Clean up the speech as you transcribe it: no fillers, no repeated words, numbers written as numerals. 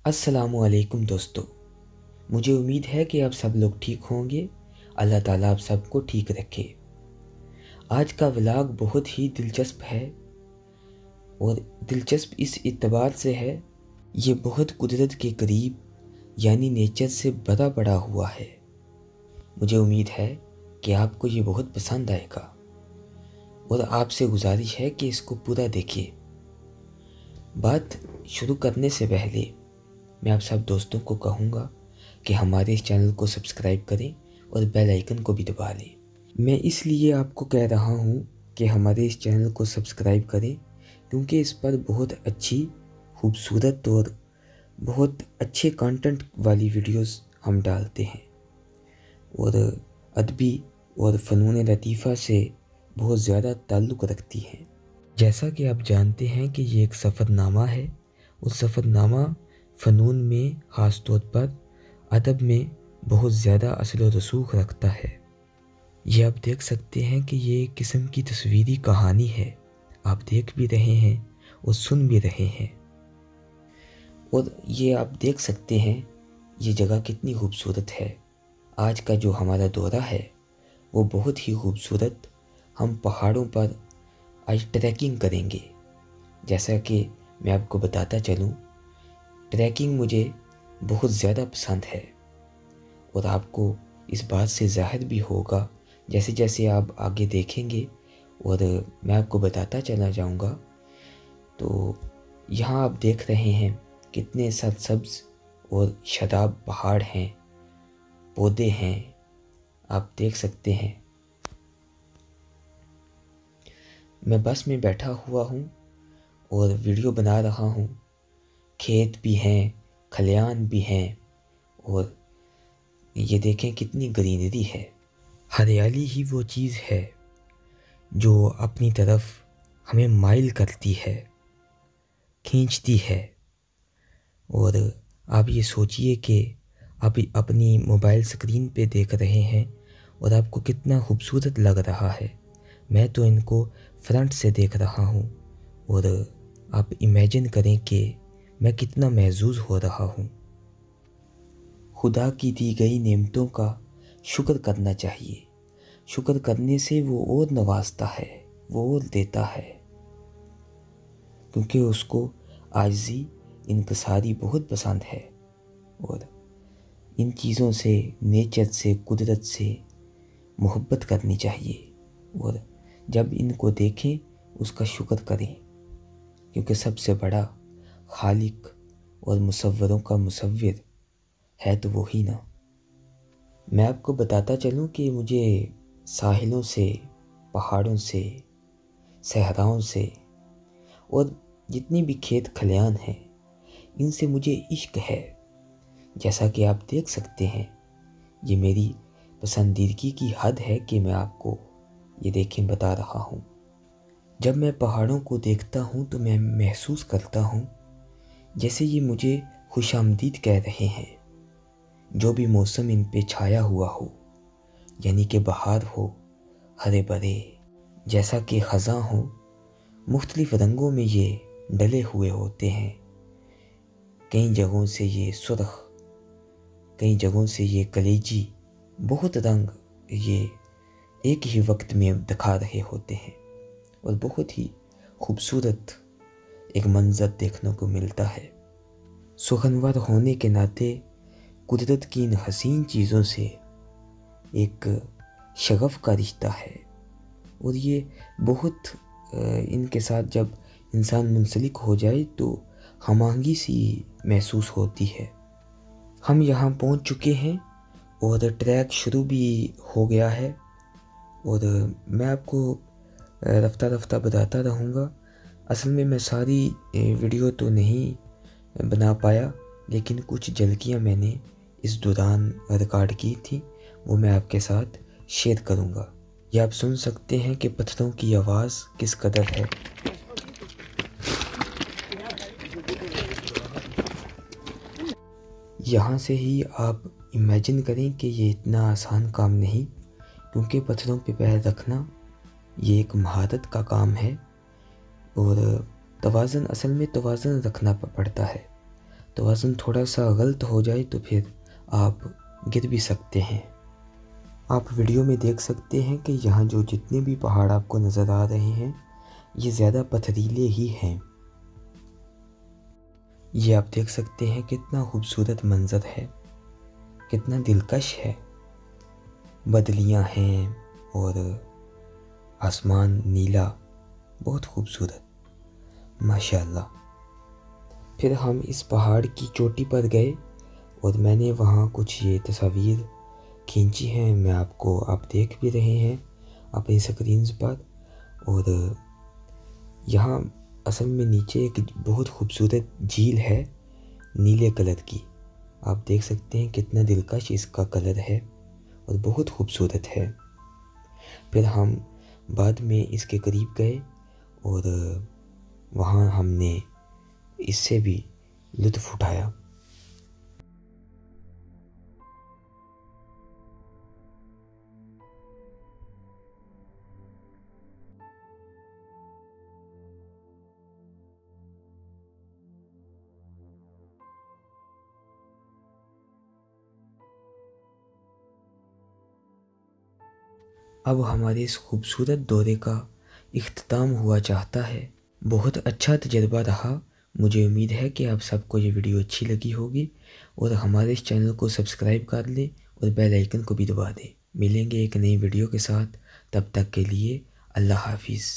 अस्सलामुअलैकुम दोस्तों। मुझे उम्मीद है कि आप सब लोग ठीक होंगे। अल्लाह ताला आप सबको ठीक रखे। आज का व्लॉग बहुत ही दिलचस्प है और दिलचस्प इस इत्तेबार से है, ये बहुत कुदरत के करीब यानी नेचर से भरा पड़ा हुआ है। मुझे उम्मीद है कि आपको ये बहुत पसंद आएगा और आपसे गुजारिश है कि इसको पूरा देखिए। बात शुरू करने से पहले मैं आप सब दोस्तों को कहूँगा कि हमारे इस चैनल को सब्सक्राइब करें और बेल आइकन को भी दबा लें। मैं इसलिए आपको कह रहा हूँ कि हमारे इस चैनल को सब्सक्राइब करें क्योंकि इस पर बहुत अच्छी, खूबसूरत और बहुत अच्छे कंटेंट वाली वीडियोस हम डालते हैं और अदबी और फ़नून लतीफ़ा से बहुत ज़्यादा ताल्लुक़ रखती हैं। जैसा कि आप जानते हैं कि ये एक सफ़रनामा है और सफ़रनामा फ़नून में ख़ास तौर पर अदब में बहुत ज़्यादा असर व रसूख रखता है। ये आप देख सकते हैं कि ये एक किस्म की तस्वीरी कहानी है। आप देख भी रहे हैं और सुन भी रहे हैं और ये आप देख सकते हैं ये जगह कितनी खूबसूरत है। आज का जो हमारा दौरा है वो बहुत ही खूबसूरत। हम पहाड़ों पर आज ट्रैकिंग करेंगे। जैसा कि मैं आपको बताता चलूँ, ट्रैकिंग मुझे बहुत ज़्यादा पसंद है और आपको इस बात से ज़ाहिर भी होगा जैसे जैसे आप आगे देखेंगे और मैं आपको बताता चला जाऊंगा। तो यहाँ आप देख रहे हैं कितने सरसब्ज़ और शादाब पहाड़ हैं, पौधे हैं, आप देख सकते हैं। मैं बस में बैठा हुआ हूँ और वीडियो बना रहा हूँ। खेत भी हैं, खलियान भी हैं और ये देखें कितनी ग्रीनरी है। हरियाली ही वो चीज़ है जो अपनी तरफ हमें माइल करती है, खींचती है। और आप ये सोचिए कि आप अपनी मोबाइल स्क्रीन पे देख रहे हैं और आपको कितना खूबसूरत लग रहा है। मैं तो इनको फ्रंट से देख रहा हूँ और आप इमेजिन करें कि मैं कितना महजूज हो रहा हूँ। खुदा की दी गई नेमतों का शुक्र करना चाहिए। शुक्र करने से वो और नवाजता है, वो और देता है, क्योंकि उसको आजिज़ी, इनकिसारी बहुत पसंद है। और इन चीज़ों से, नेचर से, कुदरत से मोहब्बत करनी चाहिए और जब इनको देखें उसका शुक्र करें, क्योंकि सबसे बड़ा खालिक और मुसव्वरों का मुसव्विर है तो वही ना। मैं आपको बताता चलूँ कि मुझे साहिलों से, पहाड़ों से, सहराओं से और जितनी भी खेत खलियान हैं इनसे मुझे इश्क है। जैसा कि आप देख सकते हैं, ये मेरी पसंदीदगी की हद है कि मैं आपको ये देखें बता रहा हूँ। जब मैं पहाड़ों को देखता हूँ तो मैं महसूस करता हूँ जैसे ये मुझे खुशामदीद कह रहे हैं। जो भी मौसम इन पे छाया हुआ हो, यानी कि बहार हो, हरे भरे, जैसा कि ख़ज़ां हो, मुख्तलिफ़ रंगों में ये डले हुए होते हैं। कई जगहों से ये सुर्ख, कई जगहों से ये कलेजी, बहुत रंग ये एक ही वक्त में दिखा रहे होते हैं और बहुत ही खूबसूरत एक मंज़र देखने को मिलता है। सुखनवर होने के नाते कुदरत की इन हसीन चीज़ों से एक शगफ़ का रिश्ता है और ये बहुत इनके साथ जब इंसान मुंसलिक हो जाए तो हमांगी सी महसूस होती है। हम यहाँ पहुँच चुके हैं और ट्रैक शुरू भी हो गया है और मैं आपको रफ्ता रफ्ता बताता रहूँगा। असल में मैं सारी वीडियो तो नहीं बना पाया, लेकिन कुछ झलकियाँ मैंने इस दौरान रिकॉर्ड की थी, वो मैं आपके साथ शेयर करूँगा। ये आप सुन सकते हैं कि पत्थरों की आवाज़ किस कदर है। यहाँ से ही आप इमेजिन करें कि ये इतना आसान काम नहीं, क्योंकि पत्थरों पे पैर रखना ये एक महारत का काम है और तवाज़न, असल में तवाज़न रखना पड़ता है। तवाज़ुन थोड़ा सा गलत हो जाए तो फिर आप गिर भी सकते हैं। आप वीडियो में देख सकते हैं कि यहाँ जो जितने भी पहाड़ आपको नज़र आ रहे हैं ये ज़्यादा पथरीले ही हैं। ये आप देख सकते हैं कितना खूबसूरत मंज़र है, कितना दिलकश है। बदलियाँ हैं और आसमान नीला, बहुत खूबसूरत माशाअल्लाह। फिर हम इस पहाड़ की चोटी पर गए और मैंने वहाँ कुछ ये तस्वीर खींची हैं, मैं आपको आप देख भी रहे हैं अपनी स्क्रीन पर। और यहाँ असल में नीचे एक बहुत खूबसूरत झील है नीले कलर की, आप देख सकते हैं कितना दिलकश इसका कलर है और बहुत खूबसूरत है। फिर हम बाद में इसके करीब गए और वहाँ हमने इससे भी लुत्फ़ उठाया। अब हमारे इस खूबसूरत दौरे का इख्तिताम हुआ चाहता है। बहुत अच्छा तजुर्बा रहा। मुझे उम्मीद है कि आप सबको ये वीडियो अच्छी लगी होगी और हमारे इस चैनल को सब्सक्राइब कर लें और बेल आइकन को भी दबा दें। मिलेंगे एक नई वीडियो के साथ, तब तक के लिए अल्लाह हाफिज़।